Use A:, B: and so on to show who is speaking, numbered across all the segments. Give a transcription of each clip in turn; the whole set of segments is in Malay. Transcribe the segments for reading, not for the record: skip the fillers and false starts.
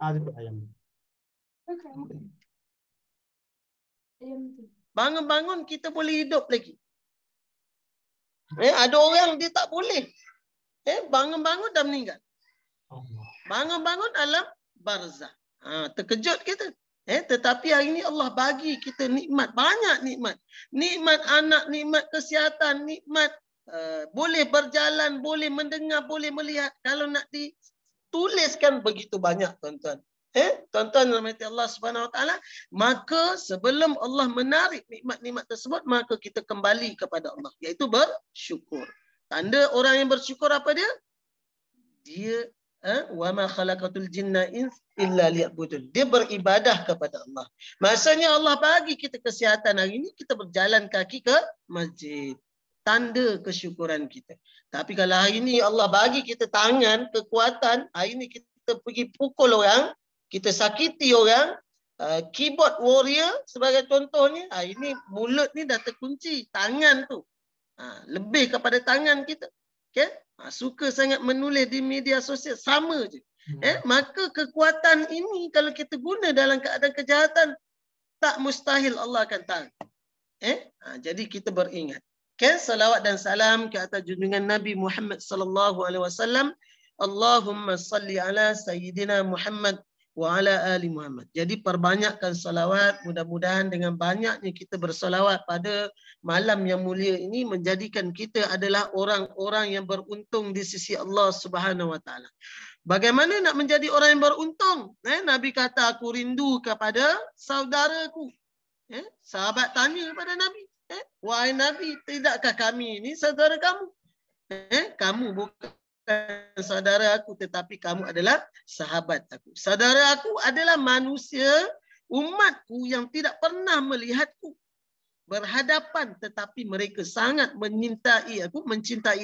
A: Ada ayam.
B: Bangun-bangun kita boleh hidup lagi. Ada orang dia tak boleh. Bangun-bangun dah meninggal. Bangun-bangun alam barzah. Terkejut kita. Tetapi hari ini Allah bagi kita nikmat. Banyak nikmat. Nikmat anak, nikmat kesihatan, nikmat boleh berjalan, boleh mendengar, boleh melihat. Kalau nak dituliskan begitu banyak, tuan-tuan. Tuan-tuan rahmati Allah Subhanahu Wa Taala, maka sebelum Allah menarik nikmat-nikmat tersebut, maka kita kembali kepada Allah, iaitu bersyukur. Tanda orang yang bersyukur apa dia? Dia wa ma khalaqatul jinna ins illa liya'budun. Dia beribadah kepada Allah. Maksudnya Allah bagi kita kesihatan hari ini, kita berjalan kaki ke masjid. Tanda kesyukuran kita. Tapi kalau hari ini Allah bagi kita tangan, kekuatan, hari ini kita pergi pukul orang, kita sakiti orang, keyboard warrior sebagai contohnya, ini mulut ni dah terkunci, tangan tu. Lebih kepada tangan kita. Okay? Suka sangat menulis di media sosial, sama je. Maka kekuatan ini kalau kita guna dalam keadaan kejahatan, tak mustahil Allah akan tahu. Jadi kita beringat. Okay? Salawat dan salam ke atas junjungan Nabi Muhammad sallallahu alaihi wasallam. Allahumma salli ala sayyidina Muhammad wa ala ali Muhammad. Jadi perbanyakkan salawat, mudah-mudahan dengan banyaknya kita bersalawat pada malam yang mulia ini menjadikan kita adalah orang-orang yang beruntung di sisi Allah Subhanahu Wa Taala. Bagaimana nak menjadi orang yang beruntung? Nabi kata, aku rindu kepada saudaraku. Sahabat tanya kepada Nabi, wahai Nabi, tidakkah kami ini saudara kamu? Kamu bukan saudara aku, tetapi kamu adalah sahabat aku. Saudara aku adalah manusia, umatku yang tidak pernah melihatku berhadapan, tetapi mereka sangat mencintai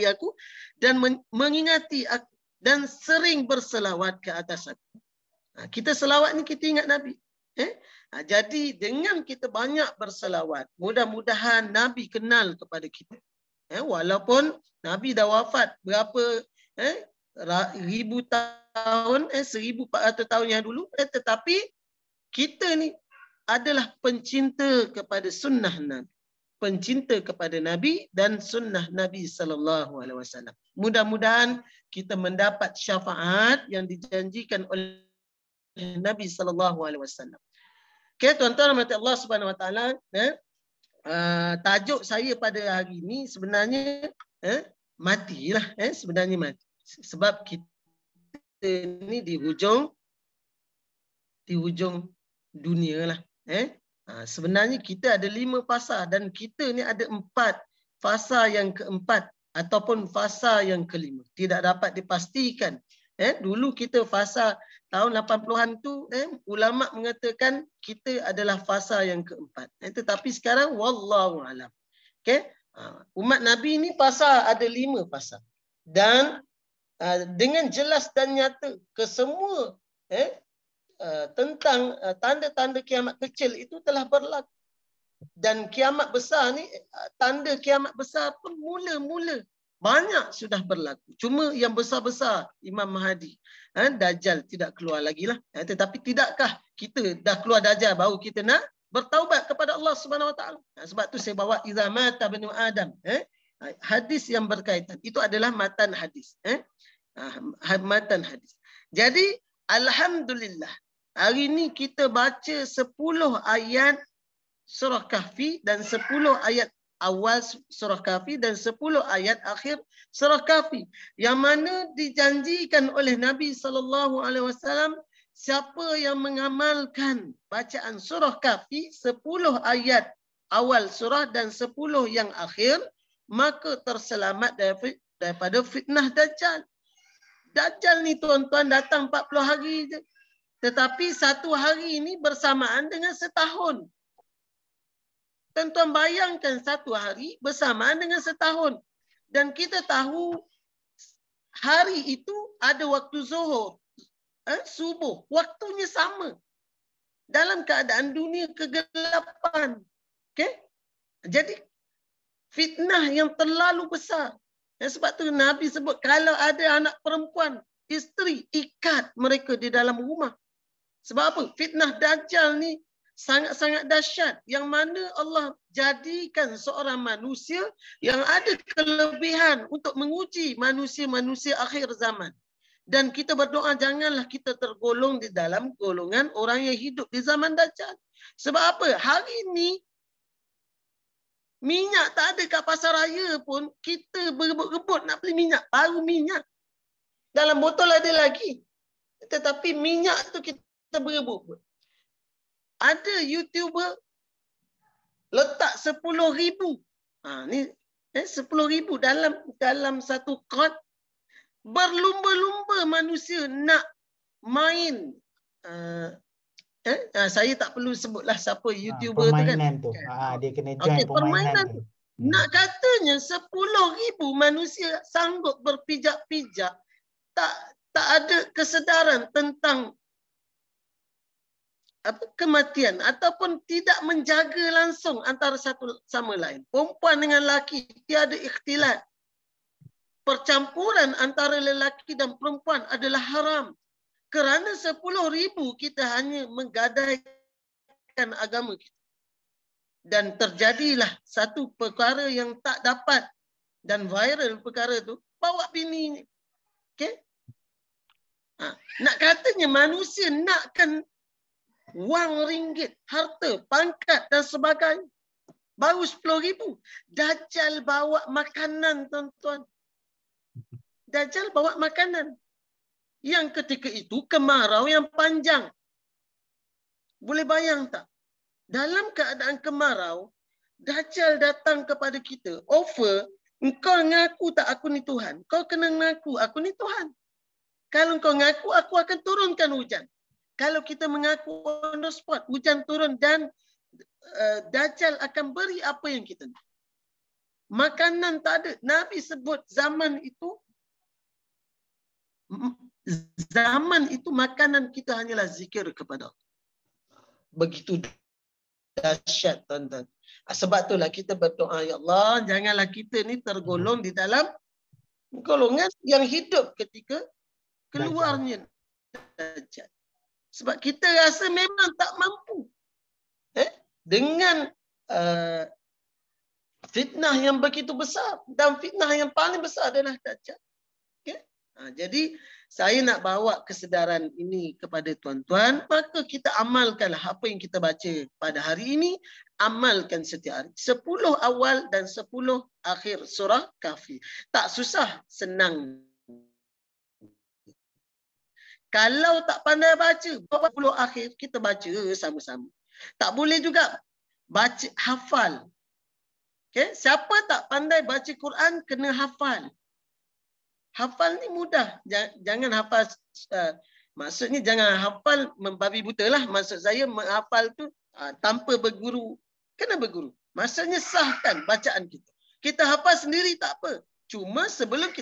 B: aku dan mengingati aku dan sering berselawat ke atas aku. Kita selawat ni kita ingat Nabi. Jadi dengan kita banyak berselawat, mudah-mudahan Nabi kenal kepada kita. Walaupun Nabi dah wafat berapa ribu tahun, 1400 tahun yang dulu, tetapi kita ni adalah pencinta kepada sunnah Nabi, pencinta kepada Nabi dan sunnah Nabi sallallahu alaihi wasallam. Mudah-mudahan kita mendapat syafaat yang dijanjikan oleh Nabi sallallahu alaihi wasallam. Okay, tuan-tuan rahmat Allah Subhanahu Wa Taala, tajuk saya pada hari ini sebenarnya matilah, sebenarnya mati. Sebab kita ni di hujung dunia lah. Sebenarnya kita ada 5 fasa dan kita ni ada 4 fasa yang keempat ataupun fasa yang kelima. Tidak dapat dipastikan. Dulu kita fasa tahun 80-an tu, ulama mengatakan kita adalah fasa yang keempat. Tetapi sekarang wallahu alam. Okay? Umat Nabi ni fasa ada 5 fasa. Dan dengan jelas dan nyata kesemua tentang tanda-tanda kiamat kecil itu telah berlaku. Dan kiamat besar ni, tanda kiamat besar pun mula-mula banyak sudah berlaku. Cuma yang besar-besar, Imam Mahdi, Dajjal tidak keluar lagi lah. Tetapi tidakkah kita dah keluar Dajjal baru kita nak bertaubat kepada Allah Subhanahu Wa Taala? Sebab tu saya bawa iza mata banu Adam. Hadis yang berkaitan. Itu adalah matan hadis. Matan hadis. Jadi, alhamdulillah. Hari ini kita baca 10 ayat surah Kahfi dan 10 ayat awal surah Kahfi dan 10 ayat akhir surah Kahfi. Yang mana dijanjikan oleh Nabi SAW, siapa yang mengamalkan bacaan surah Kahfi 10 ayat awal surah dan 10 yang akhir, maka terselamat daripada fitnah Dajjal. Dajjal ni tuan-tuan datang 40 hari je. Tetapi satu hari ini bersamaan dengan setahun. Tuan-tuan bayangkan satu hari bersamaan dengan setahun. Dan kita tahu hari itu ada waktu zuhur, subuh. Waktunya sama. Dalam keadaan dunia kegelapan. Okay? Jadi fitnah yang terlalu besar. Sebab tu Nabi sebut kalau ada anak perempuan isteri, ikat mereka di dalam rumah. Sebab apa? Fitnah Dajjal ni sangat-sangat dahsyat, yang mana Allah jadikan seorang manusia yang ada kelebihan untuk menguji manusia-manusia akhir zaman. Dan kita berdoa janganlah kita tergolong di dalam golongan orang yang hidup di zaman Dajjal. Sebab apa? Hari ini minyak tak ada kat pasar raya pun, kita berebut-rebut nak beli minyak. Baru minyak. Dalam botol ada lagi. Tetapi minyak tu kita berebut. Ada YouTuber letak 10,000. Ni 10,000 dalam satu kad. Berlumba-lumba manusia nak main. Saya tak perlu sebutlah siapa YouTuber
A: permainan
B: tu kan.
A: Dia kena join permainan tu.
B: Nak katanya 10,000 manusia sanggup berpijak-pijak, tak ada kesedaran tentang kematian ataupun tidak menjaga langsung antara satu sama lain. Perempuan dengan lelaki tiada ikhtilat. Percampuran antara lelaki dan perempuan adalah haram. Kerana 10,000 kita hanya menggadaikan agama kita. Dan terjadilah satu perkara yang tak dapat dan viral perkara tu, bawa bini. Okey? Nak katanya manusia nakkan wang ringgit, harta, pangkat dan sebagainya. Baru 10,000. Dajjal bawa makanan, tuan-tuan. Dajjal bawa makanan. Yang ketika itu kemarau yang panjang. Boleh bayang tak? Dalam keadaan kemarau, Dajjal datang kepada kita, offer, engkau ngaku tak aku ni Tuhan? Kau kena ngaku aku ni Tuhan. Kalau kau ngaku, aku akan turunkan hujan. Kalau kita mengaku on the spot, hujan turun dan Dajjal akan beri apa yang kita nak. Makanan tak ada. Nabi sebut zaman itu makanan kita hanyalah zikir kepada Allah. Begitu dahsyat, tuan-tuan. Sebab itulah kita berdoa, ya Allah, janganlah kita ni tergolong di dalam golongan yang hidup ketika keluarnya Dajjal. Sebab kita rasa memang tak mampu. Dengan fitnah yang begitu besar. Dan fitnah yang paling besar adalah Dajjal. Okay? Jadi saya nak bawa kesedaran ini kepada tuan-tuan. Maka kita amalkanlah apa yang kita baca pada hari ini. Amalkan setiap hari. 10 awal dan 10 akhir surah Kahfi. Tak susah, senang. Kalau tak pandai baca, 40 akhir kita baca sama-sama. Tak boleh juga baca hafal. Okay? Siapa tak pandai baca Quran kena hafal. Hafal ni mudah. Jangan hafal, maksudnya jangan hafal membabi buta lah. Maksud saya menghafal tu tanpa berguru. Kena berguru. Maksudnya sahkan bacaan kita. Kita hafal sendiri tak apa. Cuma sebelum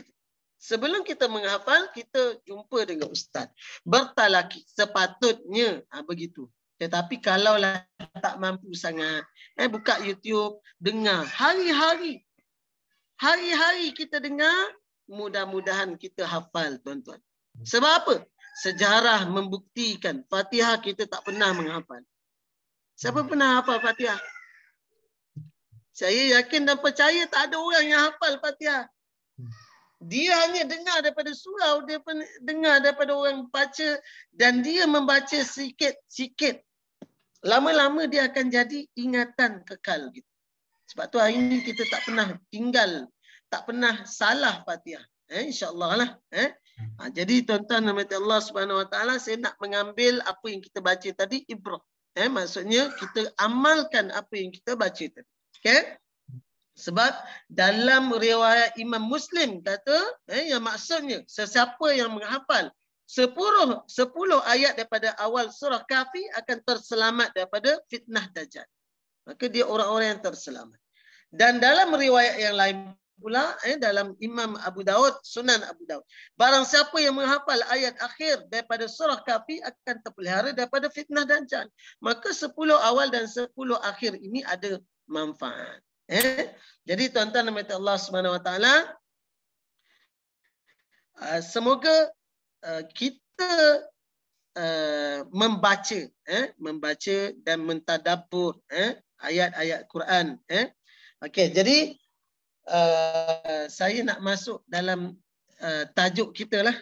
B: kita menghafal, kita jumpa dengan ustaz. Bertalaki sepatutnya begitu. Tetapi kalaulah tak mampu sangat, buka YouTube, dengar. Hari-hari kita dengar, mudah-mudahan kita hafal, tuan-tuan. Sebab apa? Sejarah membuktikan Fatihah kita tak pernah menghafal. Siapa pernah hafal Fatihah? Saya yakin dan percaya tak ada orang yang hafal Fatihah. Dia hanya dengar daripada surau, dia dengar daripada orang baca dan dia membaca sikit-sikit. Lama-lama dia akan jadi ingatan kekal gitu. Sebab tu hari ini kita tak pernah tinggal, tak pernah salah Fatihah. InsyaAllah lah. Jadi tuan-tuan nama Allah Subhanahu Wa Taala, saya nak mengambil apa yang kita baca tadi ibrah. Maksudnya kita amalkan apa yang kita baca tadi. Okay? Sebab dalam riwayat Imam Muslim kata, yang maksudnya sesiapa yang menghafal 10 ayat daripada awal surah Kahfi akan terselamat daripada fitnah Dajjal. Maka dia orang-orang yang terselamat. Dan dalam riwayat yang lain pula, dalam Imam Abu Daud, Sunan Abu Daud, barang siapa yang menghafal ayat akhir daripada surah Kahfi akan terpelihara daripada fitnah Dajjal. Maka 10 awal dan 10 akhir ini ada manfaat. Jadi tuan-tuan dan Allah Subhanahu Wa Taala, semoga kita membaca dan mentadabbur ayat-ayat Quran. Okey, jadi saya nak masuk dalam tajuk kita lah.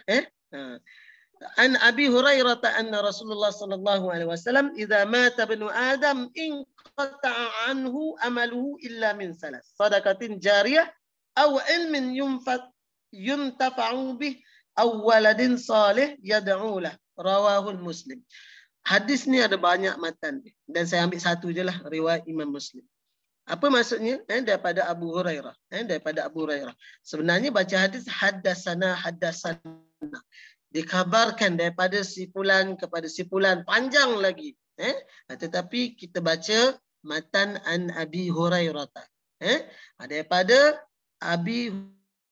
B: An Abi Hurairah anna Rasulullah sallallahu alaihi wasallam idza mata ibnu Adam inqata'a anhu amaluhu illa min salas sadaqatin jariyah aw ilmin yuntafa'u bih aw waladin salih yad'u lah, rawahul Muslim. Hadis ni ada banyak matan dan saya ambil satu je lah, riwayat Imam Muslim. Apa maksudnya? Daripada Abu Hurairah. Sebenarnya baca hadis haddasana. Dikabarkan daripada si fulan kepada si fulan, panjang lagi. Tetapi kita baca matan an Abi Hurairah. Daripada Abi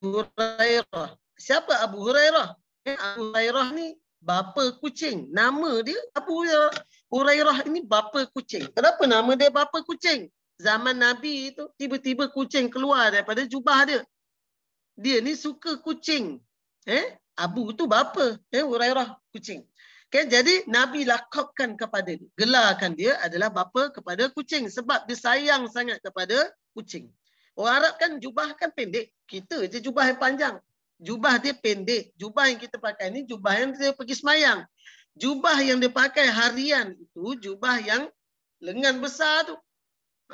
B: Hurairah. Siapa Abu Hurairah? Abu Hurairah ni bapa kucing. Nama dia Abu Hurairah ini bapa kucing. Kenapa nama dia bapa kucing? Zaman Nabi itu tiba-tiba kucing keluar daripada jubah dia. Dia ni suka kucing. Abu tu bapa, Hurairah kucing. Okay, jadi Nabi lakabkan kepada dia, gelarkan dia adalah bapa kepada kucing sebab dia sayang sangat kepada kucing. Orang Arab kan jubah kan pendek, kita je jubah yang panjang. Jubah dia pendek. Jubah yang kita pakai ni jubah yang dia pergi semayang. Jubah yang dia pakai harian itu jubah yang lengan besar tu.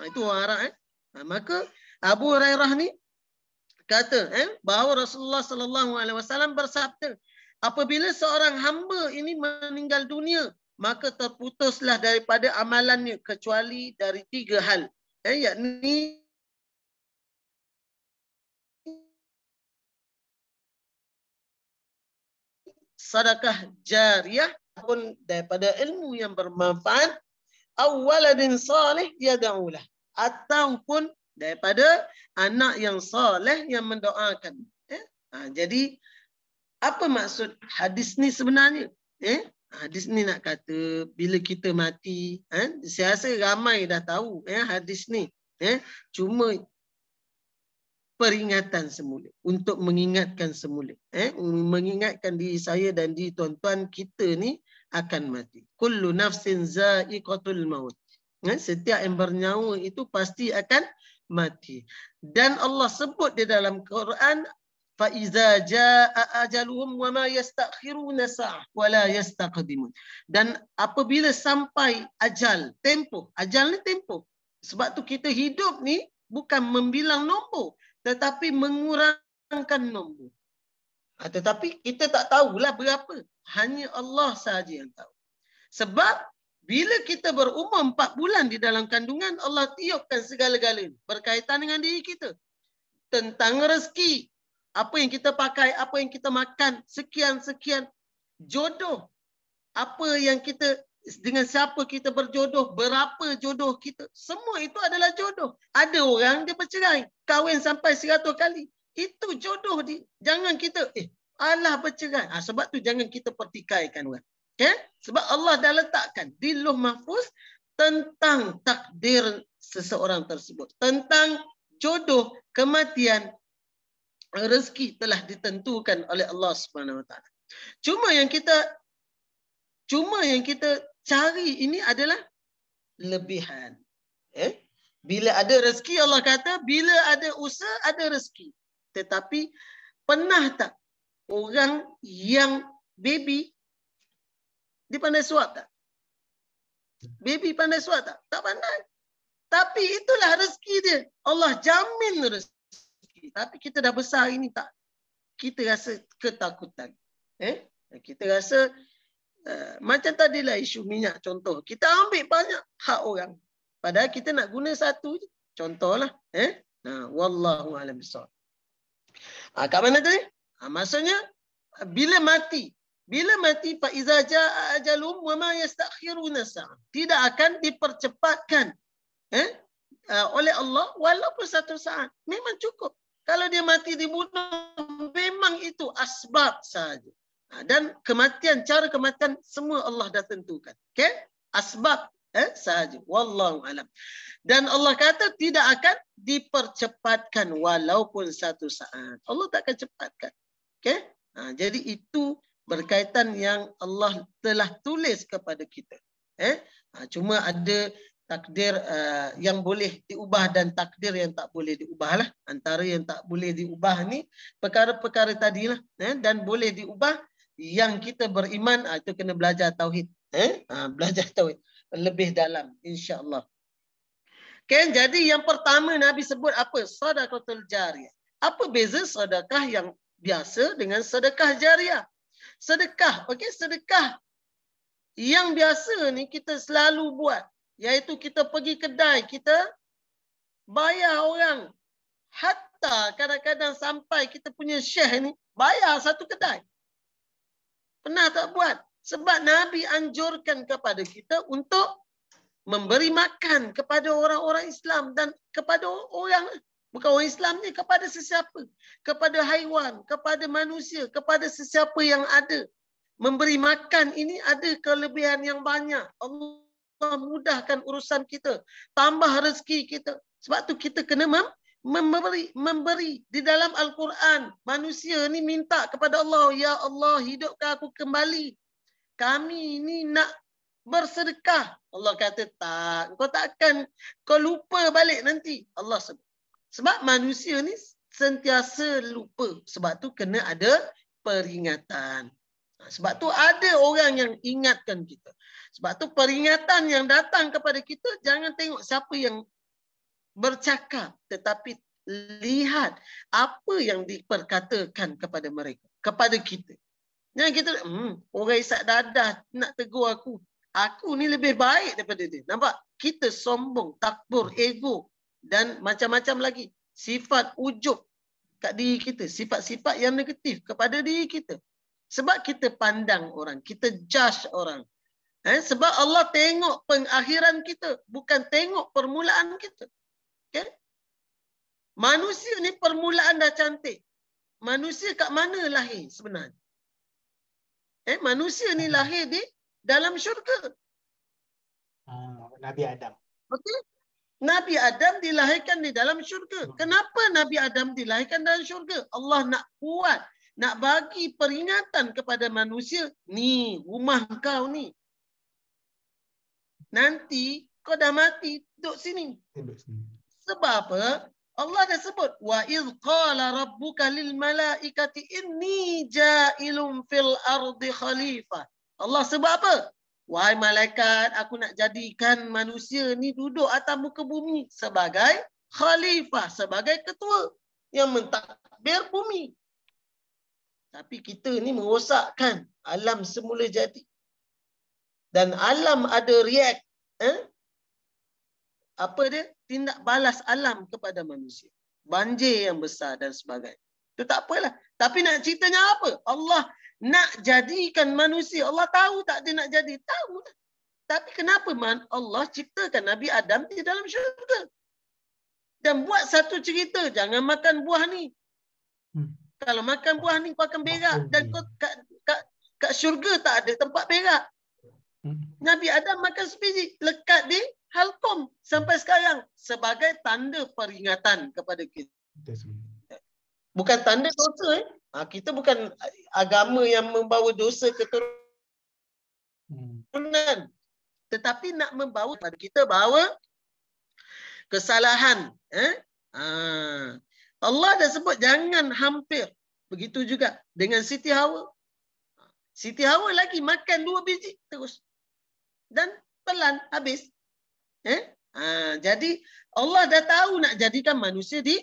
B: Itu orang Arab. Maka Abu Hurairah ni kata bahawa Rasulullah sallallahu alaihi wasallam bersabda, apabila seorang hamba ini meninggal dunia, maka terputuslah daripada amalannya kecuali dari 3 hal. Yakni sedekah jariyah pun daripada ilmu yang bermanfaat, awaladin salih yad'ulah, ataupun daripada anak yang soleh yang mendoakan. Jadi apa maksud hadis ni sebenarnya? Hadis ni nak kata bila kita mati, saya rasa ramai dah tahu hadis ni. Cuma peringatan semula, untuk mengingatkan semula. Mengingatkan diri saya dan diri tuan-tuan kita ni akan mati. Kullu nafsin za'iqatul maut. Setiap yang bernyawa itu pasti akan mati. Dan Allah sebut di dalam Quran, fa iza jaa ajaluhum wa ma yastakhiruna sa'ah wa la yastaqdimun. Dan apabila sampai ajal, tempoh. Ajal ni tempoh. Sebab tu kita hidup ni bukan membilang nombor, tetapi mengurangkan nombor. Tetapi kita tak tahulah berapa. Hanya Allah sahaja yang tahu. Sebab bila kita berumur 4 bulan di dalam kandungan, Allah tiupkan segala-galanya berkaitan dengan diri kita. Tentang rezeki, apa yang kita pakai, apa yang kita makan, sekian-sekian. Jodoh, apa yang kita, dengan siapa kita berjodoh, berapa jodoh kita. Semua itu adalah jodoh. Ada orang dia bercerai, kahwin sampai 100 kali. Itu jodoh dia. Jangan kita, alah bercerai. Sebab tu jangan kita pertikaikan orang. Sebab Allah dah letakkan di Lauh Mahfuz tentang takdir seseorang tersebut. Tentang jodoh, kematian, rezeki telah ditentukan oleh Allah Subhanahu Wa Taala. Cuma yang kita cari ini adalah lebihan. Bila ada rezeki, Allah kata bila ada usaha ada rezeki. Tetapi pernah tak orang yang baby dia pandai suap tak? Baby pandai suap tak? Tak pandai. Tapi itulah rezeki dia. Allah jamin rezeki. Tapi kita dah besar ini tak. Kita rasa ketakutan. Kita rasa macam tadilah isu minyak contoh. Kita ambil banyak hak orang. Padahal kita nak guna satu je. Contohlah. Wallahu a'lam bishawab. Kat mana tadi? Maksudnya bila mati fa iza jaa ajalum wa ma yastakhiruna sa'ah. Tidak akan dipercepatkan oleh Allah walaupun 1 saat. Memang cukup. Kalau dia mati dibunuh, memang itu asbab sahaja. Dan kematian, cara kematian semua Allah dah tentukan. Okey? Asbab sahaja. Wallahu alam. Dan Allah kata tidak akan dipercepatkan walaupun 1 saat. Allah tak akan cepatkan. Okey? Jadi itu berkaitan yang Allah telah tulis kepada kita. Cuma ada takdir yang boleh diubah dan takdir yang tak boleh diubah lah. Antara yang tak boleh diubah ni perkara-perkara tadilah, dan boleh diubah yang kita beriman, itu kena belajar tauhid. Belajar tauhid lebih dalam, insya-Allah. Okay, jadi yang pertama Nabi sebut apa? Sedekahul jariyah. Apa beza sedekah yang biasa dengan sedekah jariah? Sedekah, okey, sedekah yang biasa ni kita selalu buat, iaitu kita pergi kedai, kita bayar orang. Hatta kadang-kadang sampai kita punya syekh ni bayar satu kedai. Pernah tak buat? Sebab Nabi anjurkan kepada kita untuk memberi makan kepada orang-orang Islam dan kepada orang, bukan orang Islam ni, kepada sesiapa, kepada haiwan, kepada manusia, kepada sesiapa yang ada. Memberi makan ini ada kelebihan yang banyak. Allah mudahkan urusan kita, tambah rezeki kita. Sebab tu kita kena memberi. Di dalam Al-Quran, manusia ni minta kepada Allah, ya Allah, hidupkan aku kembali. Kami ni nak bersedekah. Allah kata tak, kau lupa balik nanti. Allah sebut. Sebab manusia ni sentiasa lupa. Sebab tu kena ada peringatan. Sebab tu ada orang yang ingatkan kita. Sebab tu peringatan yang datang kepada kita, jangan tengok siapa yang bercakap, tetapi lihat apa yang diperkatakan kepada mereka, kepada kita. Jangan kita orang isak dadah nak tegur aku. Aku ni lebih baik daripada dia. Nampak? Kita sombong, takbur, ego dan macam-macam lagi. Sifat ujub kat diri kita. Sifat-sifat yang negatif kepada diri kita. Sebab kita pandang orang. Kita judge orang. Sebab Allah tengok pengakhiran kita. Bukan tengok permulaan kita. Okay? Manusia ni permulaan dah cantik. Manusia kat mana lahir sebenarnya? Manusia ni lahir di dalam syurga.
A: Nabi Adam.
B: Okey. Nabi Adam dilahirkan di dalam syurga. Kenapa Nabi Adam dilahirkan dalam syurga? Allah nak buat, nak bagi peringatan kepada manusia, ni rumah kau ni. Nanti kau dah mati, duduk sini. Sebab apa? Allah dah sebut, wa idh qala rabbuka lil malaikati inni ja'ilun fil ardi khalifah. Allah sebut apa? Wahai malaikat, aku nak jadikan manusia ni duduk atas muka bumi sebagai khalifah, sebagai ketua yang mentadbir bumi. Tapi kita ni merosakkan alam semula jadi. Dan alam ada react. Apa dia? Tindak balas alam kepada manusia. Banjir yang besar dan sebagainya. Itu tak apalah. Tapi nak ceritanya apa? Allah nak jadikan manusia. Allah tahu tak dia nak jadi? Tahu. Tapi kenapa Allah ciptakan Nabi Adam di dalam syurga? Dan buat satu cerita. Jangan makan buah ni. Kalau makan buah ni kau akan berak. Dan kau kat syurga tak ada tempat berak. Nabi Adam makan sebiji. Lekat di halkom sampai sekarang. Sebagai tanda peringatan kepada kita. Bukan tanda dosa. Kita bukan agama yang membawa dosa keturunan. Tetapi nak membawa kepada kita bahawa kesalahan. Allah dah sebut jangan hampir. Begitu juga dengan Siti Hawa. Siti Hawa lagi makan 2 biji terus. Dan pelan habis. Jadi Allah dah tahu nak jadikan manusia di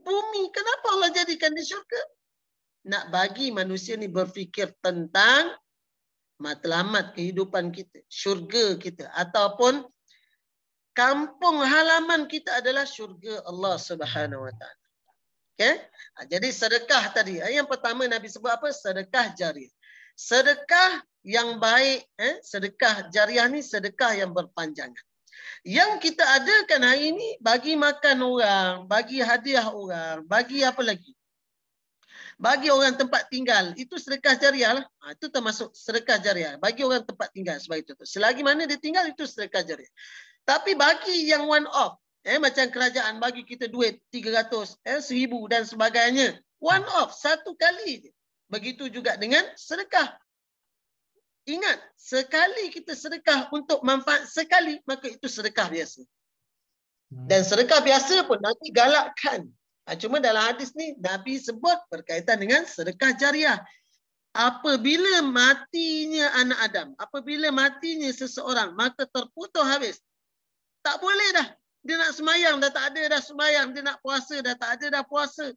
B: bumi. Kenapa Allah jadikan di syurga? Nak bagi manusia ni berfikir tentang matlamat kehidupan kita, syurga kita, ataupun kampung halaman kita adalah syurga Allah Subhanahu Wa Taala. Okay? Jadi sedekah tadi. Yang pertama Nabi sebut apa? Sedekah jariah. Sedekah yang baik, sedekah jariah ni sedekah yang berpanjangan. Yang kita adakan hari ini, bagi makan orang, bagi hadiah orang, bagi apa lagi? Bagi orang tempat tinggal, itu sedekah jariah lah. Itu termasuk sedekah jariah. Bagi orang tempat tinggal sebagai contoh. Selagi mana dia tinggal, itu sedekah jariah. Tapi bagi yang one off, macam kerajaan bagi kita duit 300, 1000 dan sebagainya. One off, satu kali je. Begitu juga dengan sedekah. Ingat, sekali kita sedekah untuk manfaat sekali, maka itu sedekah biasa. Dan sedekah biasa pun nanti galakkan. Cuma dalam hadis ni, Nabi sebut berkaitan dengan sedekah jariah. Apabila matinya anak Adam, apabila matinya seseorang, maka terputus habis. Tak boleh dah. Dia nak semayang, dah tak ada dah semayang. Dia nak puasa, dah tak ada dah puasa.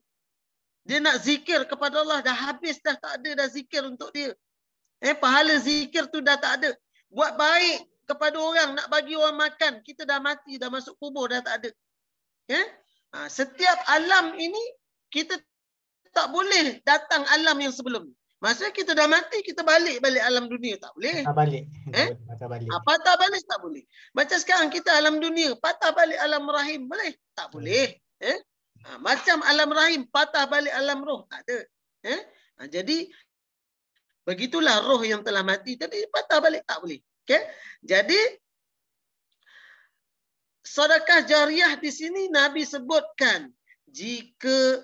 B: Dia nak zikir kepada Allah, dah habis dah, tak ada dah zikir untuk dia. Pahala zikir tu dah tak ada. Buat baik kepada orang, nak bagi orang makan, kita dah mati, dah masuk kubur, dah tak ada. Setiap alam ini, kita tak boleh datang alam yang sebelum. Maksudnya kita dah mati, kita balik alam dunia. Tak boleh.
A: Patah balik. Patah balik.
B: Patah balik tak boleh. Macam sekarang kita alam dunia, patah balik alam rahim. Boleh? Tak boleh. Macam alam rahim, patah balik alam roh. Tak ada. Jadi, begitulah roh yang telah mati tadi, patah balik. Tak boleh. Okay? Jadi, sedekah jariah di sini Nabi sebutkan. Jika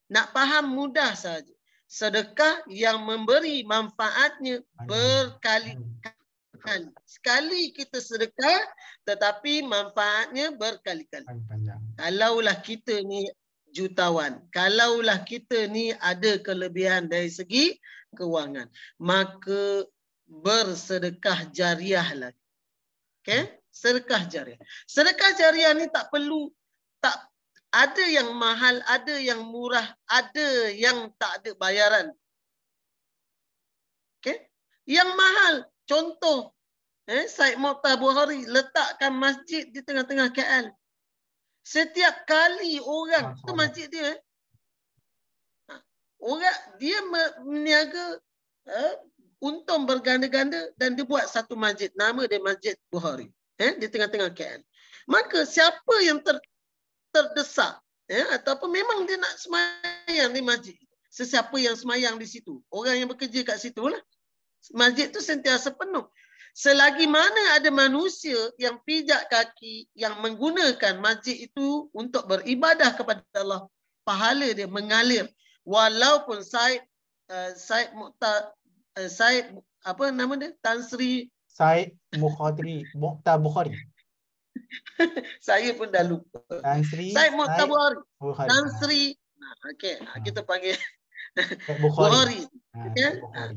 B: nak faham mudah saja. Sedekah yang memberi manfaatnya berkali-kali. Sekali kita sedekah, tetapi manfaatnya berkali-kali. Kalaulah kita ni jutawan, kalaulah kita ni ada kelebihan dari segi kewangan, maka bersedekah jariah lagi. Okay? Sedekah jariah. Sedekah jariah ni tak perlu, tak ada yang mahal, ada yang murah, ada yang tak ada bayaran. Okay? Yang mahal, contoh, Syed Mokhtar Bukhari letakkan masjid di tengah-tengah KL. Setiap kali orang, tu masjid dia, orang dia meniaga untung berganda-ganda dan dia buat satu masjid. Nama dia Masjid Bukhari. Di tengah-tengah KL. Maka siapa yang terdesak, ataupun memang dia nak semayang di masjid. Sesiapa yang semayang di situ, orang yang bekerja kat situ lah. Masjid tu sentiasa penuh. Selagi mana ada manusia yang pijak kaki, yang menggunakan masjid itu untuk beribadah kepada Allah, pahala dia mengalir. Walaupun Syed apa nama dia? Tan Sri
A: Syed Mokhtar Bukhari.
B: Saya pun dah lupa.
A: Tan Sri
B: Syed Mokhtar Bukhari. Tan Sri. Okey, kita panggil Bukhari.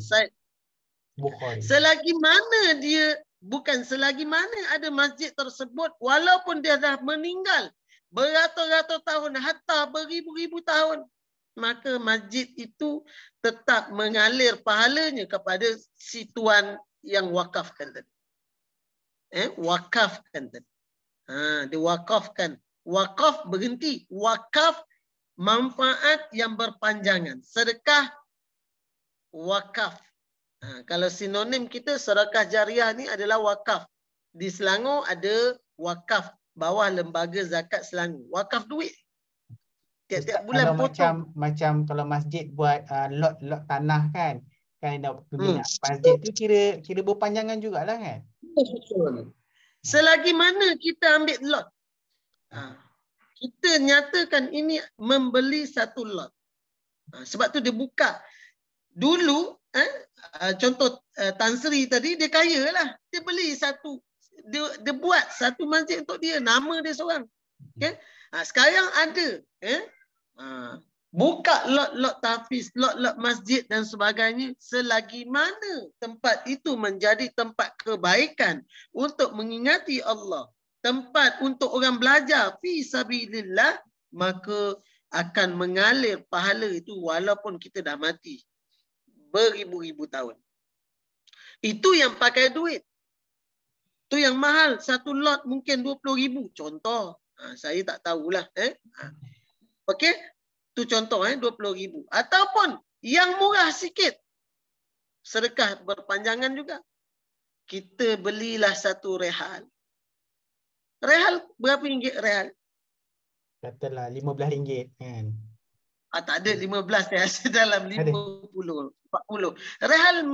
B: Syed
A: Bukhari.
B: Selagi mana dia, bukan selagi mana ada masjid tersebut, walaupun dia dah meninggal beratus-ratus tahun, hatta beribu-ribu tahun, maka masjid itu tetap mengalir pahalanya kepada si tuan yang wakafkan tadi. Wakafkan tadi. Diwakafkan. Wakaf berhenti. Wakaf manfaat yang berpanjangan. Sedekah wakaf. Kalau sinonim kita sedekah jariah ni adalah wakaf. Di Selangor ada wakaf bawah Lembaga Zakat Selangor. Wakaf duit. Tiap-tiap bulan
A: kalau
B: potong.
A: macam kalau masjid buat lot tanah kan dah pembinaan masjid tu kira berpanjangan jugalah kan.
B: Betul. Selagi mana kita ambil lot. Kita nyatakan ini membeli satu lot. Sebab tu dia buka. Dulu contoh Tan Sri tadi, dia kaya lah. Dia beli satu, dia buat satu masjid untuk dia, nama dia seorang. Okay? Sekarang ada buka lot-lot tahfiz, lot-lot masjid dan sebagainya. Selagi mana tempat itu menjadi tempat kebaikan untuk mengingati Allah, tempat untuk orang belajar fi sabilillah, maka akan mengalir pahala itu walaupun kita dah mati beribu-ribu tahun. Itu yang pakai duit. Itu yang mahal. Satu lot mungkin 20,000. Contoh. Saya tak tahulah. Okey? Itu contoh 20,000. Ataupun yang murah sikit. Sedekah berpanjangan juga. Kita belilah satu rehal. Rehal berapa ringgit rehal?
A: Katalah RM15 kan.
B: Tak ada 15 ya, dalam 50, 40. Rehal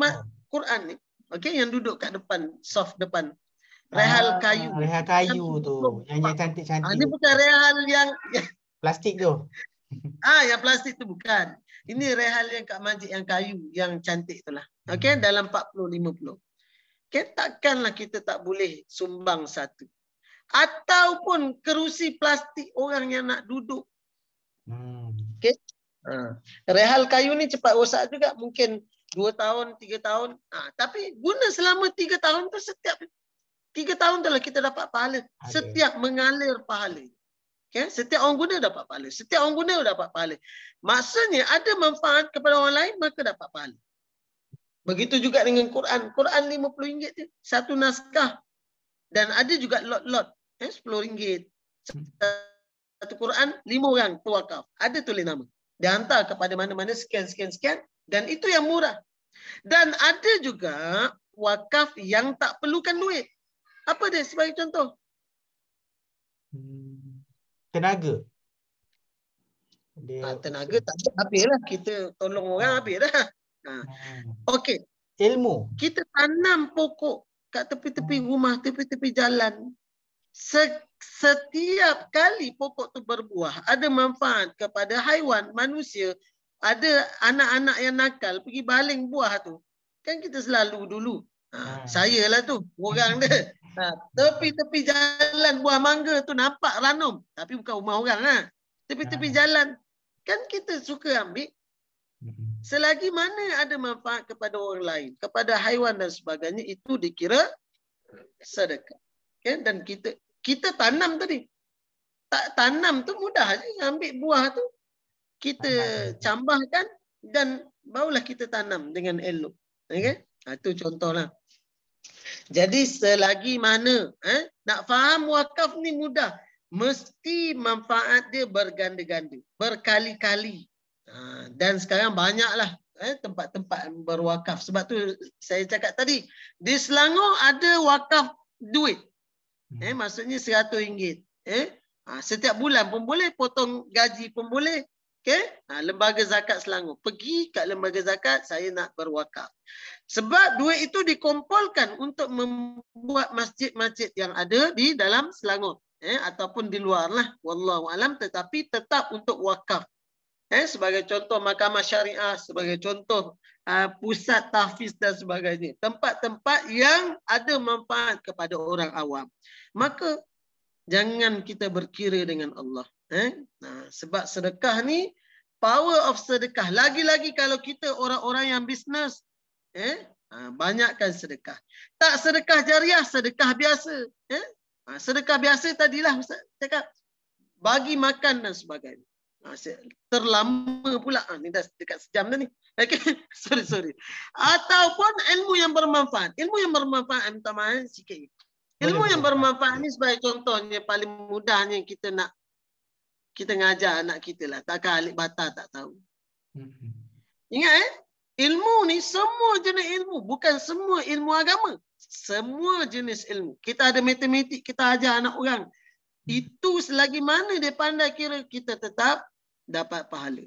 B: Quran ni, okey, yang duduk kat depan, soft depan. Rehal kayu.
A: Rehal kayu tu, yang cantik-cantik.
B: Ini bukan rehal yang
A: plastik tu.
B: Yang plastik tu bukan. Ini rehal yang Kak Majid yang kayu, yang cantik itulah. Okey, dalam 40-50. Okey, takkanlah kita tak boleh sumbang satu. Ataupun kerusi plastik orang yang nak duduk. Okey. Rehal kayu ni cepat rosak juga, mungkin 2 tahun, 3 tahun. Tapi guna selama 3 tahun tu, setiap 3 tahun tu lah kita dapat pahala. Setiap mengalir pahala. Okay? Setiap orang guna dapat pahala. Setiap orang guna dapat pahala. Maksudnya ada manfaat kepada orang lain, maka dapat pahala. Begitu juga dengan Quran. Quran RM50 tu. Satu naskah. Dan ada juga lot-lot. RM10. Satu Quran, 5 orang tu wakaf. Ada tulis nama. Dia hantar kepada mana-mana sekian. Dan itu yang murah. Dan ada juga wakaf yang tak perlukan duit. Apa dia sebagai contoh?
A: Tenaga.
B: Tenaga tak habis lah. Kita tolong orang habis dah. Okey.
A: Ilmu.
B: Kita tanam pokok kat tepi-tepi rumah, tepi-tepi jalan. Setiap kali pokok tu berbuah, ada manfaat kepada haiwan, manusia. Ada anak-anak yang nakal pergi baling buah tu. Kan kita selalu dulu. Saya lah tu, orang dia. Tepi-tepi jalan buah mangga tu nampak ranum. Tapi bukan rumah orang lah. Tepi-tepi jalan. Kan kita suka ambil. Selagi mana ada manfaat kepada orang lain, kepada haiwan dan sebagainya, itu dikira sedekah. Okay? Dan kita tanam tadi. Tak tanam tu mudah je. Ambil buah tu, kita cambahkan dan barulah kita tanam dengan elok. Okay? Itu contohlah. Jadi selagi mana nak faham wakaf ni mudah. Mesti manfaat dia berganda-ganda. Berkali-kali. Dan sekarang banyaklah tempat-tempat berwakaf. Sebab tu saya cakap tadi. Di Selangor ada wakaf duit. Maksudnya RM100. Setiap bulan pun boleh. Potong gaji pun boleh. Okay? Lembaga Zakat Selangor. Pergi kat lembaga zakat, saya nak berwakaf. Sebab duit itu dikumpulkan untuk membuat masjid-masjid yang ada di dalam Selangor. Ataupun di luar lah. Wallahualam. Tetapi tetap untuk wakaf. Sebagai contoh mahkamah syariah, sebagai contoh pusat tahfiz dan sebagainya. Tempat-tempat yang ada manfaat kepada orang awam. Maka jangan kita berkira dengan Allah. Sebab sedekah ni, power of sedekah. Lagi-lagi kalau kita orang-orang yang bisnes, banyakkan sedekah. Tak sedekah jariah, sedekah biasa. Sedekah biasa tadilah Ustaz cakap. Bagi makan dan sebagainya. Terlama pula. Ni dah dekat sejam dah ni. Okay. Sorry. Ataupun ilmu yang bermanfaat. Ilmu yang bermanfaat, minta maaf sikit. Ilmu yang bermanfaat ni sebagai contohnya, paling mudahnya kita ngajar anak kita lah. Takkan alik bata tak tahu. Ingat ilmu ni semua jenis ilmu. Bukan semua ilmu agama. Semua jenis ilmu. Kita ada matematik, kita ajar anak orang. Itu selagi mana dia pandai kira, kita tetap dapat pahala.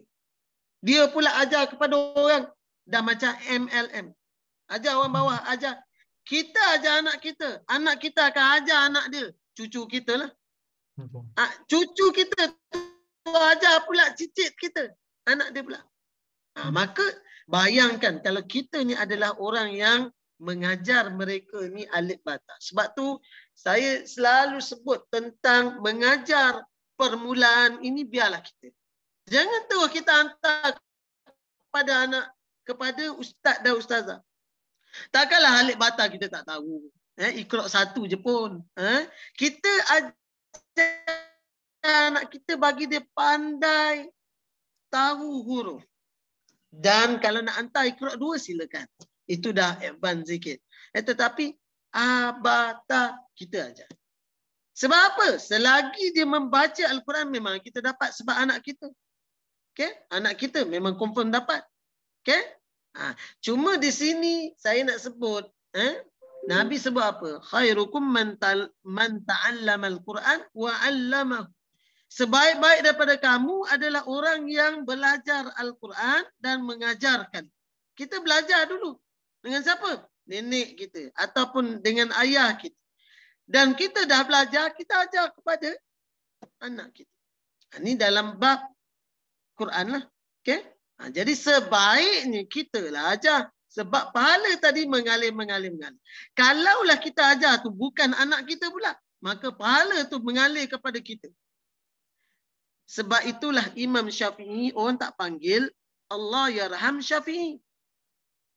B: Dia pula ajar kepada orang dah macam MLM. Ajar orang bawah, ajar. Kita ajar anak kita. Anak kita akan ajar anak dia. Cucu kita lah. Cucu kita tu ajar pula cicit kita. Anak dia pula. Maka bayangkan kalau kita ni adalah orang yang mengajar mereka ni alif bata. Sebab tu saya selalu sebut tentang mengajar permulaan ini, biarlah kita. Jangan terus kita hantar kepada anak, kepada ustaz dan ustazah. Takkanlah alif bata kita tak tahu. Iqra 1 je pun. Kita ajar anak kita bagi dia pandai tahu huruf. Dan kalau nak hantar Iqra 2 silakan. Itu dah advance sikit. Tetapi abata kita ajar. Sebab apa? Selagi dia membaca Al-Quran, memang kita dapat sebab anak kita. Okay? Anak kita memang confirm dapat. Okay? Cuma di sini saya nak sebut, Nabi sebut apa? Khairukum man ta'allama al-Quran wa 'allamahu. Sebaik-baik daripada kamu adalah orang yang belajar Al-Quran dan mengajarkan. Kita belajar dulu. Dengan siapa? Nenek kita. Ataupun dengan ayah kita. Dan kita dah belajar, kita ajar kepada anak kita. Ini dalam bab Quran lah. Okay? Jadi sebaiknya kita lah ajar. Sebab pahala tadi mengalir. Kalaulah kita ajar tu bukan anak kita pula, maka pahala tu mengalir kepada kita. Sebab itulah Imam Syafi'i orang tak panggil Allah yarham Syafi'i.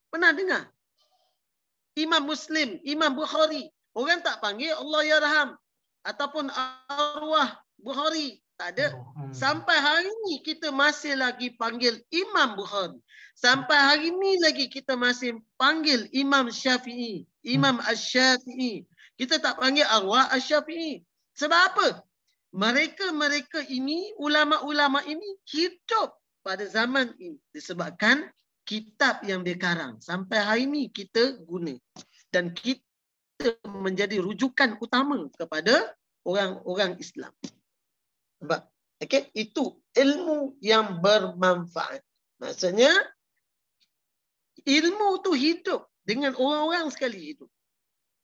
B: Pernah dengar? Imam Muslim, Imam Bukhari, orang tak panggil Allah yarham ataupun arwah Bukhari. Tak ada. Sampai hari ini kita masih lagi panggil Imam Bukhari. Sampai hari ini lagi kita masih panggil Imam Syafi'i, Imam Asy-Syafi'i. Kita tak panggil arwah Asy-Syafi'i. Sebab apa? Mereka ini, ulama-ulama ini hidup pada zaman ini disebabkan kitab yang dia karang. Sampai hari ini kita guna. Dan kita menjadi rujukan utama kepada orang-orang Islam. Sebab, okay, itu ilmu yang bermanfaat. Maksudnya, ilmu tu hidup dengan orang-orang sekali hidup.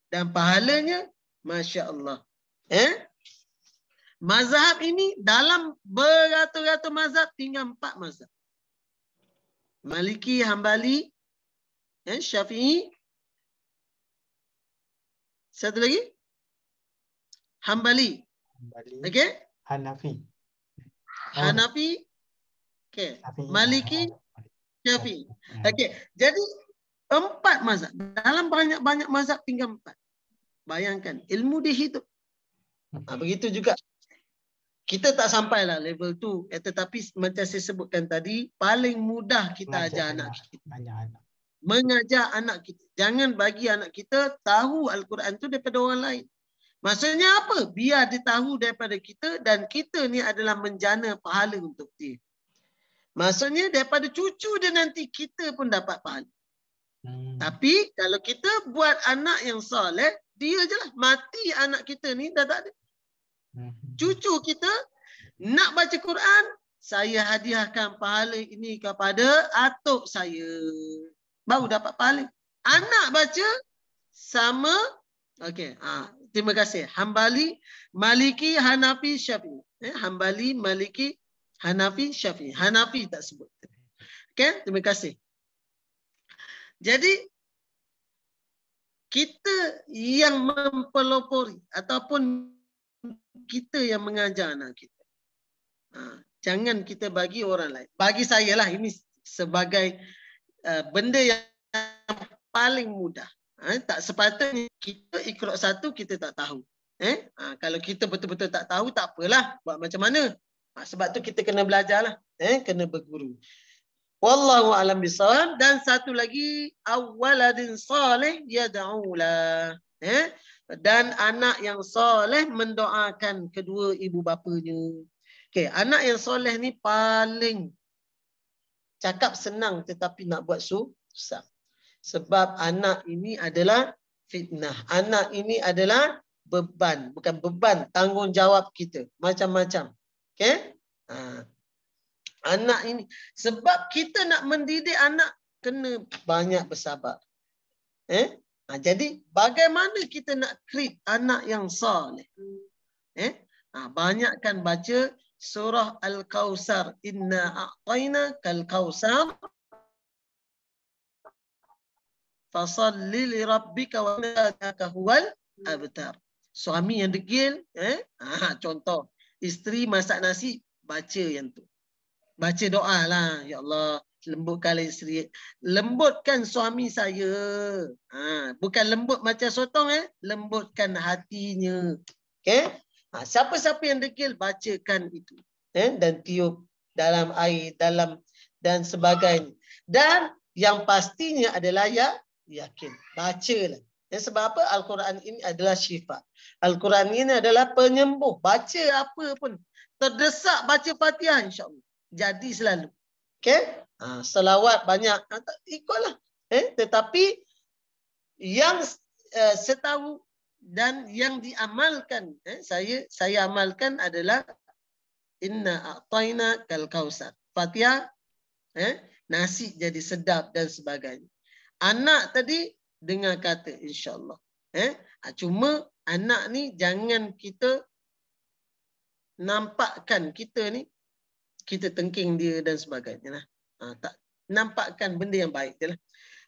B: Dan pahalanya, Masya Allah. Mazhab ini dalam beratus-ratus mazhab, tinggal 4 mazhab. Maliki, Hambali, Syafi'i. Satu lagi? Hambali. Okay?
A: Hanafi.
B: Okay. Maliki, Syafi'i. Okay. Jadi 4 mazhab. Dalam banyak-banyak mazhab tinggal 4. Bayangkan, ilmu dia hidup. Begitu juga. Kita tak sampailah level tu. Tetapi macam saya sebutkan tadi, paling mudah kita ajar anak kita. Mengajar anak kita. Jangan bagi anak kita tahu Al-Quran tu daripada orang lain. Maksudnya apa? Biar dia tahu daripada kita dan kita ni adalah menjana pahala untuk dia. Maksudnya daripada cucu dia nanti kita pun dapat pahala. Tapi kalau kita buat anak yang soleh, dia je lah. Mati anak kita ni dah tak ada. Cucu kita nak baca Quran, saya hadiahkan pahala ini kepada atuk saya. Baru dapat pahala. Anak baca sama. Okey. Terima kasih. Hambali, Maliki, Hanafi, Syafi'i. Hambali, Maliki, Hanafi, Syafi'i. Hanafi tak sebut. Okey, terima kasih. Jadi kita yang mempelopori ataupun kita yang mengajar anak kita. Jangan kita bagi orang lain. Bagi saya lah ini sebagai benda yang paling mudah. Tak sepatutnya kita ikut satu kita tak tahu. Kalau kita betul-betul tak tahu tak apalah. Buat macam mana? Sebab tu kita kena belajarlah. Kena berguru. Wallahu a'lam bishawab. Dan satu lagi, awwaladin salih yad'ula. Dan anak yang soleh mendoakan kedua ibu bapanya. Okay, anak yang soleh ni paling cakap senang tetapi nak buat susah. Sebab anak ini adalah fitnah. Anak ini adalah beban. Bukan beban, tanggungjawab kita. Macam-macam. Okay? Anak ini. Sebab kita nak mendidik anak, kena banyak bersabar. Jadi bagaimana kita nak create anak yang saleh? Banyakkan baca surah Al-Kausar. Inna a'tayna kal-kausar. Fasalli li rabbika wa nadaka huwal abtar. Suami yang degil, contoh, isteri masak nasi, baca yang tu. Baca doa lah, ya Allah, lembutkan isteri, lembutkan suami saya. Bukan lembut macam sotong, lembutkan hatinya. Okay? Siapa-siapa yang degil, bacakan itu. Dan tiup dalam air, dalam dan sebagainya. Dan yang pastinya adalah yakin. Bacalah. Sebab apa? Al-Quran ini adalah syifa. Al-Quran ini adalah penyembuh. Baca apa pun. Terdesak baca Fatihah, insyaAllah. Jadi selalu. Okay? Selawat banyak. Ikutlah. Tetapi yang setahu dan yang diamalkan, saya amalkan adalah Inna a'tayna kal-kausar. Fatihah, nasi jadi sedap dan sebagainya. Anak tadi dengar kata insyaAllah. Cuma anak ni jangan kita nampakkan kita ni, kita tengking dia dan sebagainya. Tak nampakkan benda yang baik je lah.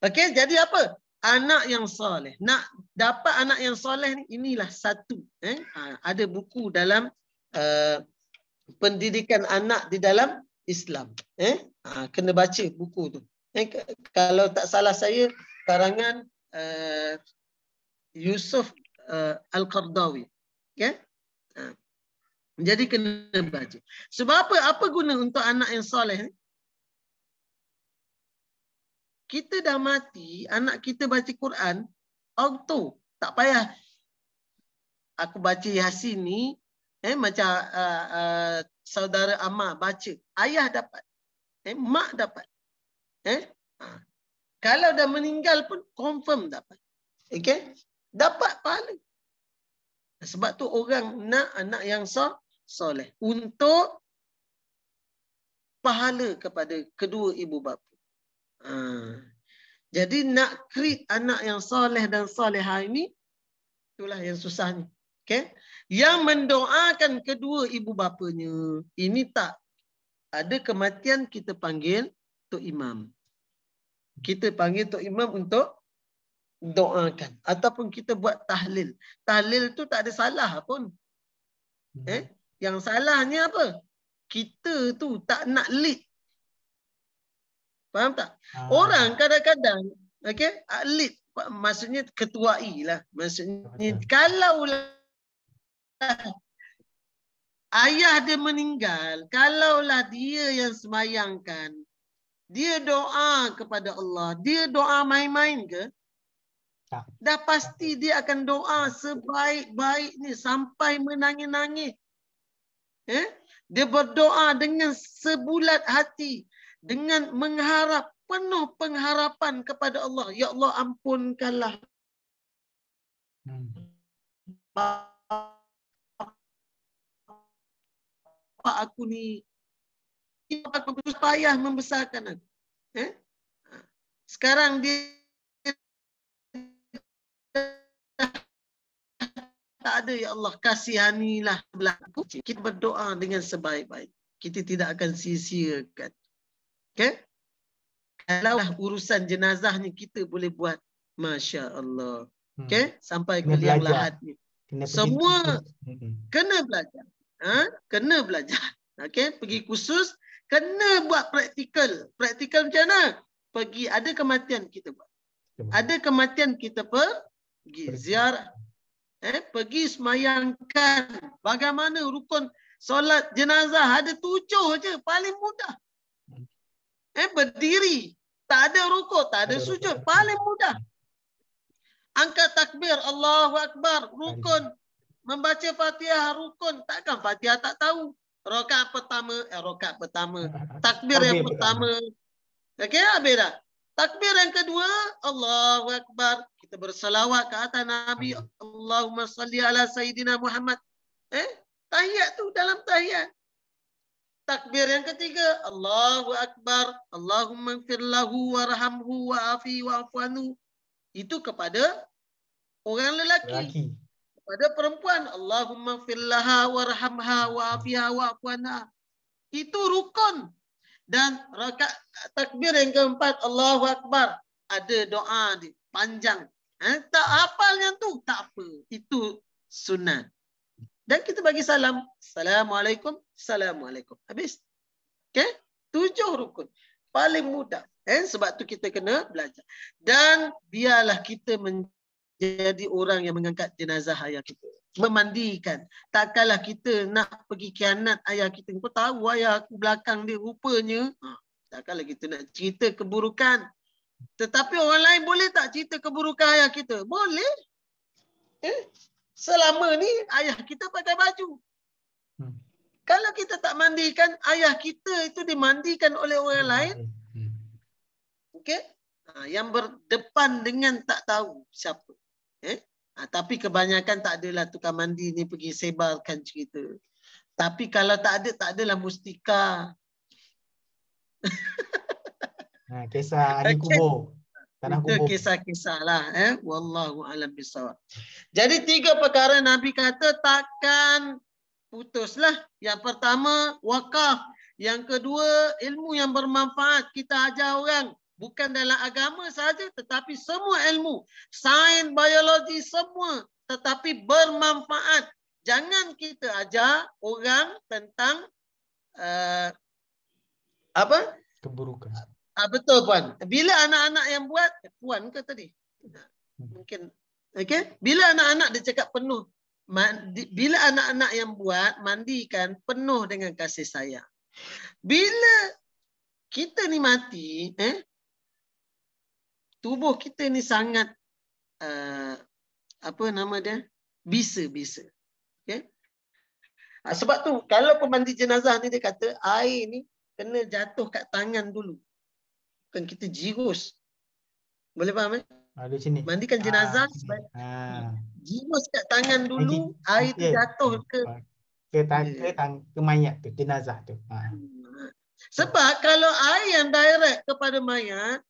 B: Okey, jadi apa? Anak yang soleh. Nak dapat anak yang soleh ni, inilah satu. Ada buku dalam pendidikan anak di dalam Islam. Kena baca buku tu. Kalau tak salah saya, karangan Yusuf Al-Qardawi. Okay? Jadi kena baca. Sebab apa? Apa guna untuk anak yang soleh? Kita dah mati, anak kita baca Quran, auto. Tak payah aku baca Yasin ni, macam saudara Amar baca. Ayah dapat. Mak dapat. Kalau dah meninggal pun confirm dapat. Okay? Dapat pahala. Sebab tu orang nak anak yang soleh. Untuk pahala kepada kedua ibu bapa. Jadi nak create anak yang soleh dan solehah ini, itulah yang susahnya. Okay? Yang mendoakan kedua ibu bapanya, ini tak ada kematian, kita panggil Tok Imam. Kita panggil Tok Imam untuk doakan. Ataupun kita buat tahlil. Tahlil tu tak ada salah pun. Yang salahnya apa? Kita tu tak nak lead. Faham tak? Orang kadang-kadang, okay, lead, maksudnya ketuai lah. Maksudnya, kalau ayah dia meninggal, kalaulah dia yang semayangkan, dia doa kepada Allah, dia doa main-main ke? Tak. Dah pasti dia akan doa sebaik-baiknya sampai menangis-nangis. Dia berdoa dengan sebulat hati, dengan mengharap, penuh pengharapan kepada Allah. Ya Allah, ampunkanlah bapak aku ni. Aku betul payah membesarkan aku. Sekarang dia tak ada, ya Allah, kasihanilah belakang. Kita berdoa dengan sebaik-baik. Kita tidak akan sia-siakan. Okay? Kalau urusan jenazahnya kita boleh buat, Masya Allah. Okay? Sampai ke liang lahat ni. Semua kena belajar. Kena belajar. Okay? Pergi kursus, kena buat praktikal. Praktikal macam mana? Pergi, ada kematian kita buat. Ada kematian kita pergi ziarah. Pergi semayangkan. Bagaimana rukun solat jenazah? Ada 7 je, paling mudah. Berdiri, tak ada rukuk, tak ada sujud, paling mudah. Angkat takbir, Allahu Akbar, rukun. Membaca Fatihah, rukun. Takkan Fatihah tak tahu. Rakaat pertama. Takbir yang pertama. Okey, habis dah. Takbir yang kedua, Allahu Akbar. Kita bersalawat ke atas Nabi. Allahumma salli ala Sayyidina Muhammad. Tahiyat tu dalam tahiyat. Takbir yang ketiga, Allahu Akbar. Allahumma ighfir lahu warhamhu wa'afi wa'afuanu. Itu kepada orang lelaki. Kepada perempuan, Allahumma ighfir laha warhamha wa'afiha wa'afuana. Itu rukun. Dan rakaat takbir yang keempat, Allahu Akbar. Ada doa di panjang. Tak hafal yang tu, tak apa. Itu sunat. Dan kita bagi salam. Assalamualaikum. Assalamualaikum. Habis. Okay? 7 rukun. Paling mudah. Sebab tu kita kena belajar. Dan biarlah kita menjadi orang yang mengangkat jenazah ayah kita. Memandikan. Takkanlah kita nak pergi khianat ayah kita. Kau tahu ayah aku belakang dia rupanya. Takkanlah kita nak cerita keburukan. Tetapi orang lain boleh tak cerita keburukan ayah kita? Boleh. Selama ni ayah kita pakai baju. Kalau kita tak mandikan, ayah kita itu dimandikan oleh orang lain. Okey? Yang berdepan dengan tak tahu siapa. Tapi kebanyakan tak adalah tukang mandi ni pergi sebarkan cerita. Tapi kalau tak adalah mustika.
A: Kisah ahli kubur. Tanah kubur.
B: Itu kisah-kisah lah. Wallahu a'lam bishawab. Jadi 3 perkara Nabi kata takkan putuslah. Yang pertama, wakaf. Yang kedua, ilmu yang bermanfaat. Kita ajar orang. Bukan dalam agama saja, tetapi semua ilmu. Sains, biologi, semua. Tetapi bermanfaat. Jangan kita ajar orang tentang
A: keburukan.
B: Betul, Puan. Bila anak-anak yang buat, Puan ke tadi? Mungkin. Okay? Bila anak-anak dia cakap penuh. Bila anak-anak yang buat, mandikan penuh dengan kasih sayang. Bila kita ni mati, tubuh kita ni sangat apa nama dia? Bisa-bisa. Okay? Sebab tu kalau pemandi jenazah ni dia kata air ni kena jatuh kat tangan dulu. Bukan kita jirus. Boleh faham?
A: Ada sini.
B: Mandikan jenazah jirus kat tangan dulu, air tu jatuh ke
A: mayat tu, jenazah tu.
B: Sebab kalau air yang direct kepada mayat,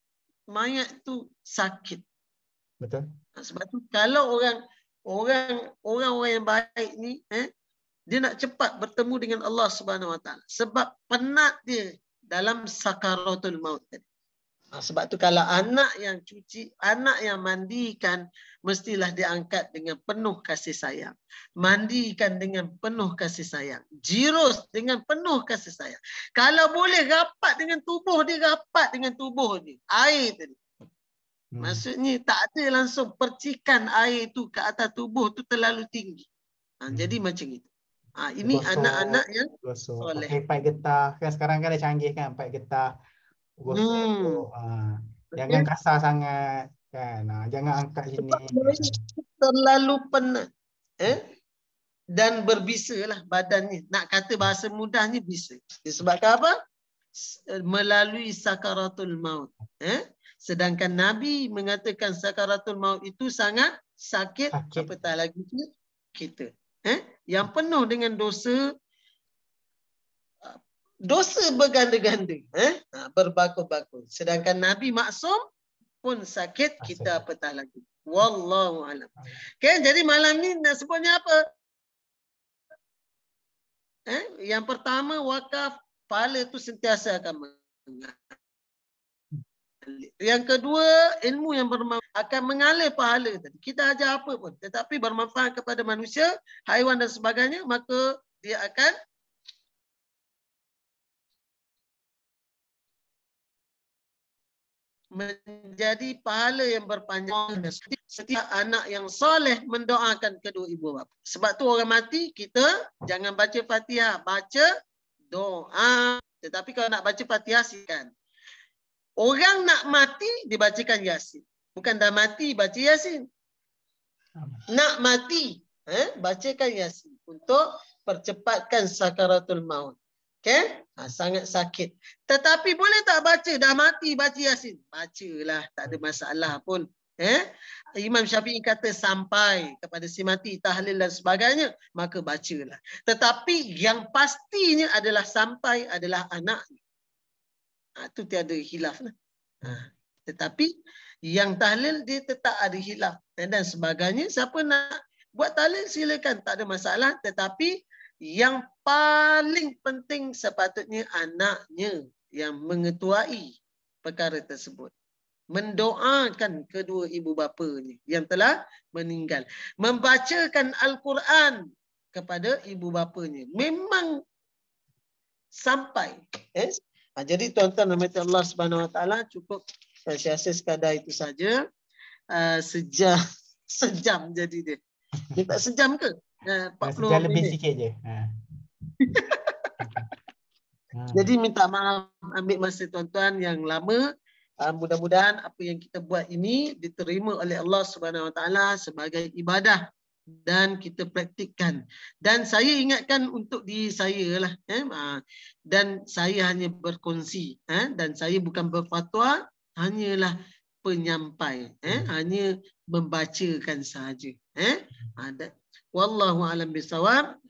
B: mayat tu sakit.
A: Betul.
B: Sebab tu kalau orang-orang yang baik ni, dia nak cepat bertemu dengan Allah Subhanahu Wa Taala. Sebab penat dia dalam sakaratul maut tadi. Sebab tu kalau anak yang cuci, anak yang mandikan, mestilah diangkat dengan penuh kasih sayang. Mandikan dengan penuh kasih sayang. Jirus dengan penuh kasih sayang. Kalau boleh rapat dengan tubuh dia, rapat dengan tubuh dia. Air tadi. Maksudnya tak ada langsung percikan air tu ke atas tubuh tu terlalu tinggi. Jadi macam itu. Ini anak-anak yang soleh.
A: Pakai pipe getah. Kan sekarang kan ada canggih kan, pipe getah. Jangan kasar sangat kan. Jangan angkat sini.
B: Terlalu penat. Dan berbisa lah badannya. Nak kata bahasa mudahnya bisa. Disebabkan apa? Melalui sakaratul maut. Sedangkan Nabi mengatakan sakaratul maut itu sangat sakit. Apatah lagi kita. Yang penuh dengan dosa. Dosa berganda-ganda, berbakul-bakul. Sedangkan Nabi maksum pun sakit, kita apatah lagi. Wallahu a'lam. Okay, jadi malam ni nak sebutnya apa? Yang pertama, wakaf pahala tu sentiasa akan mengalir. Yang kedua, ilmu yang bermanfaat akan mengalir pahala tadi. Kita ajar apa pun, tetapi bermanfaat kepada manusia, haiwan dan sebagainya, maka dia akan menjadi pahala yang berpanjang. Setiap anak yang soleh mendoakan kedua ibu bapa. Sebab tu orang mati, kita jangan baca Fatihah, baca doa. Tetapi kalau nak baca Fatihah, silakan. Orang nak mati, dibacakan Yasin. Bukan dah mati, baca Yasin. Nak mati, bacakan Yasin. Untuk percepatkan sakaratul maut. Okay? Sangat sakit. Tetapi boleh tak baca? Dah mati, baca Yasin. Bacalah, tak ada masalah pun. Imam Syafi'i kata sampai kepada si mati, tahlil dan sebagainya, maka bacalah. Tetapi yang pastinya adalah sampai adalah anak. Itu tiada khilaf lah. Tetapi yang tahlil dia tetap ada khilaf dan sebagainya. Siapa nak buat tahlil silakan, tak ada masalah. Tetapi yang paling penting sepatutnya anaknya yang mengetuai perkara tersebut. Mendoakan kedua ibu bapanya yang telah meninggal. Membacakan Al-Quran kepada ibu bapanya. Memang sampai. Jadi tuan-tuan dan puan Allah Subhanahu Wa Taala, cukup saya rasa sekadar itu saja. Sejam jadi dia. Dia tak sejam ke? 40
A: sejam lebih sikit je.
B: Jadi minta maaf ambil masa tuan-tuan yang lama. Mudah-mudahan apa yang kita buat ini diterima oleh Allah Subhanahu Wa Taala sebagai ibadah dan kita praktikkan. Dan saya ingatkan untuk diri saya lah. Dan saya hanya berkongsi. Dan saya bukan berfatwa, hanyalah penyampai. Hanya membacakan sahaja. Wallahu a'lam bishawab.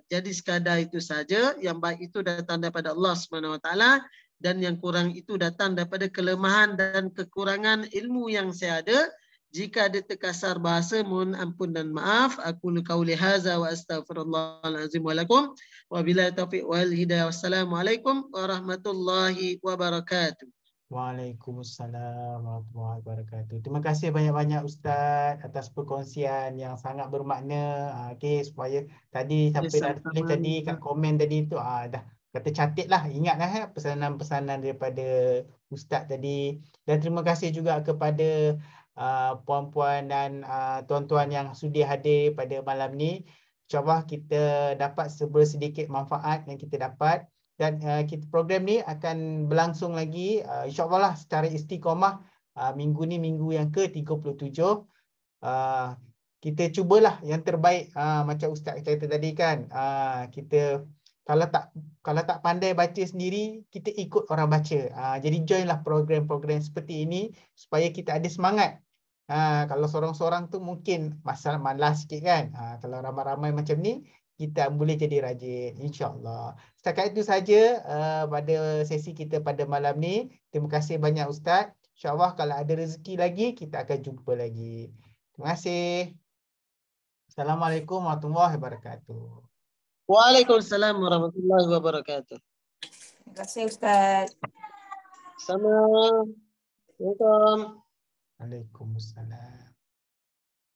B: Jadi sekadar itu saja. Yang baik itu datang daripada Allah Subhanahu Wa Taala dan yang kurang itu datang daripada kelemahan dan kekurangan ilmu yang saya ada. Jika ada terkasar bahasa, mohon ampun dan maaf. Aku qauli hadza wa astaghfirullahal azim wa lakum. Wabillahi taufiq wal hidayah. Wassalamualaikum warahmatullahi wabarakatuh.
A: Waalaikumsalam warahmatullahi wabarakatuh. Terima kasih banyak-banyak Ustaz atas perkongsian yang sangat bermakna. Okey, supaya tadi siapa dah tulis tadi kat komen tadi tu dah kata catatlah, ingatlah pesanan-pesanan daripada Ustaz tadi. Dan terima kasih juga kepada puan-puan dan tuan-tuan yang sudi hadir pada malam ni. InsyaAllah kita dapat sedikit manfaat yang kita dapat. Dan program ni akan berlangsung lagi insyaAllah lah secara istiqamah minggu ni minggu yang ke-37. Kita cubalah yang terbaik macam Ustaz kata tadi kan. Kita kalau tak pandai baca sendiri, kita ikut orang baca. Jadi joinlah program-program seperti ini supaya kita ada semangat. Kalau seorang-seorang tu mungkin malas sikit kan. Kalau ramai-ramai macam ni, kita boleh jadi rajin, insya-Allah. Setakat itu saja pada sesi kita pada malam ni. Terima kasih banyak Ustaz. InsyaAllah kalau ada rezeki lagi, kita akan jumpa lagi. Terima kasih. Assalamualaikum warahmatullahi wabarakatuh.
B: Waalaikumsalam warahmatullahi wabarakatuh.
C: Terima kasih Ustaz.
B: Sama. Waalaikumsalam.
A: Waalaikumsalam.